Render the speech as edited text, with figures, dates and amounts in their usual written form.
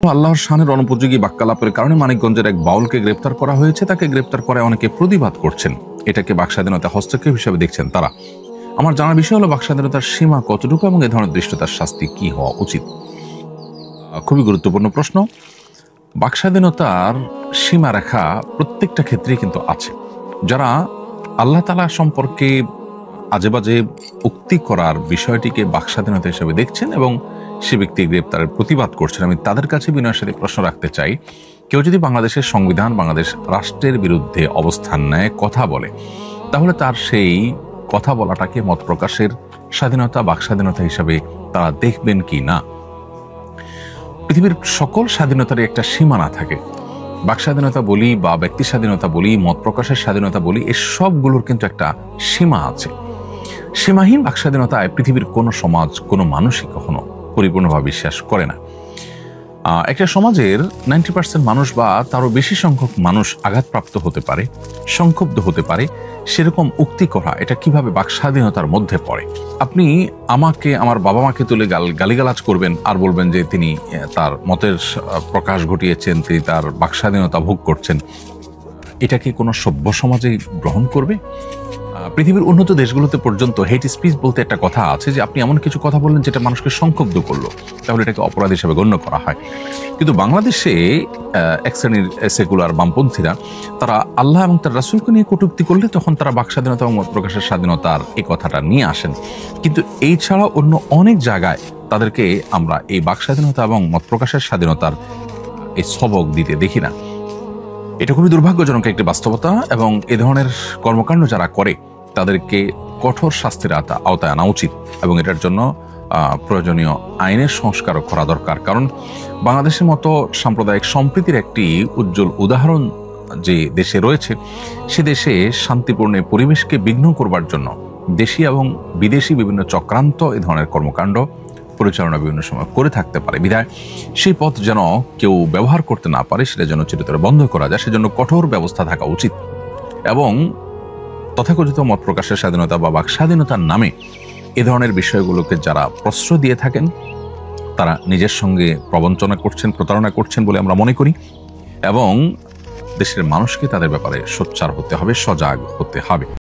আল্লাহর শানের অনুপযোগী বাক্যালাপের কারণে মানিকগঞ্জের এক বাউলকে গ্রেপ্তার করা হয়েছে। তাকে গ্রেপ্তার করে অনেকে প্রতিবাদ করছেন, এটাকে বাকস্বাধীনতা হস্তক্ষেপ হিসেবে দেখছেন তারা। আমার জানার বিষয় হলো বাকস্বাধীনতার সীমা কতটুকু এবং এ ধরনের দৃষ্টতার শাস্তি কি হওয়া উচিত। খুবই গুরুত্বপূর্ণ প্রশ্ন। বাকস্বাধীনতার সীমারেখা প্রত্যেকটা ক্ষেত্রেই কিন্তু আছে। যারা আল্লাহ তাআলা সম্পর্কে আজেবাজে উক্তি করার বিষয়টিকে বাকস্বাধীনতা হিসেবে দেখছেন এবং সে ব্যক্তি গ্রেপ্তারের প্রতিবাদ করছেন, আমি তাদের কাছে বিনয়ের সাথে প্রশ্ন রাখতে চাই, কেউ যদি বাংলাদেশের সংবিধান, বাংলাদেশ রাষ্ট্রের বিরুদ্ধে অবস্থান নেয়, কথা বলে, তাহলে তার সেই কথা বলাটাকে মত প্রকাশের স্বাধীনতা, বাকস্বাধীনতা হিসাবে তারা দেখবেন কি না? পৃথিবীর সকল স্বাধীনতারই একটা সীমানা থাকে। বাকস্বাধীনতা বলি বা ব্যক্তি স্বাধীনতা বলি, মত প্রকাশের স্বাধীনতা বলি, এর সবগুলোর কিন্তু একটা সীমা আছে। সীমাহীন বাকস্বাধীনতায় পৃথিবীর কোনো সমাজ, কোনো মানুষই কখনো পরিপূর্ণভাবে বিশ্বাস করে না। একটা সমাজের 90% মানুষ বা তারও বেশি সংখ্যক মানুষ আঘাতপ্রাপ্ত হতে পারে, সংক্ষুব্ধ হতে পারে, সেরকম উক্তি করা এটা কিভাবে বাকস্বাধীনতার মধ্যে পড়ে? আপনি আমাকে, আমার বাবা মাকে তুলে গালিগালাজ করবেন আর বলবেন যে তিনি তার মতের প্রকাশ ঘটিয়েছেন, তিনি তার বাকস্বাধীনতা ভোগ করছেন, এটা কি কোনো সভ্য সমাজে গ্রহণ করবে? পৃথিবীর উন্নত দেশগুলোতে পর্যন্ত হেট স্পিচ বলতে একটা কথা আছে যে আপনি এমন কিছু কথা বললেন যেটা মানুষকে সংক্ষুব্ধ করলো, তাহলে এটাকে অপরাধ হিসেবে গণ্য করা হয়। কিন্তু বাংলাদেশে এক শ্রেণীর সেকুলার বামপন্থীরা তারা আল্লাহ এবং তার রাসূলকে নিয়ে কটূক্তি করলে তখন তারা বাকস্বাধীনতা এবং মত প্রকাশের স্বাধীনতার এই কথাটা নিয়ে আসেন। কিন্তু এই ছাড়া অন্য অনেক জায়গায় তাদেরকে আমরা এই বাকস্বাধীনতা এবং মত প্রকাশের স্বাধীনতার এই সবক দিতে দেখি না। এটা খুবই দুর্ভাগ্যজনক একটি বাস্তবতা এবং এ ধরনের কর্মকাণ্ড যারা করে তাদেরকে কঠোর শাস্তির আওতায় আনা উচিত এবং এটার জন্য প্রয়োজনীয় আইনের সংস্কারও করা দরকার। কারণ বাংলাদেশের মতো সাম্প্রদায়িক সম্প্রীতির একটি উজ্জ্বল উদাহরণ যে দেশে রয়েছে, সে দেশে শান্তিপূর্ণ পরিবেশকে বিঘ্ন করবার জন্য দেশি এবং বিদেশি বিভিন্ন চক্রান্ত এ ধরনের কর্মকাণ্ড পরিচালনা বিভিন্ন সময় করে থাকতে পারে। বিধায় সেই পথ যেন কেউ ব্যবহার করতে না পারে, সেটা যেন চিরতরে বন্ধ করা যায়, সেজন্য কঠোর ব্যবস্থা থাকা উচিত। এবং তথাকথিত মত প্রকাশের স্বাধীনতা বা বাকস্বাধীনতার নামে এ ধরনের বিষয়গুলোকে যারা প্রশ্রয় দিয়ে থাকেন তারা নিজের সঙ্গে প্রবঞ্চনা করছেন, প্রতারণা করছেন বলে আমরা মনে করি এবং দেশের মানুষকে তাদের ব্যাপারে সোচ্চার হতে হবে, সজাগ হতে হবে।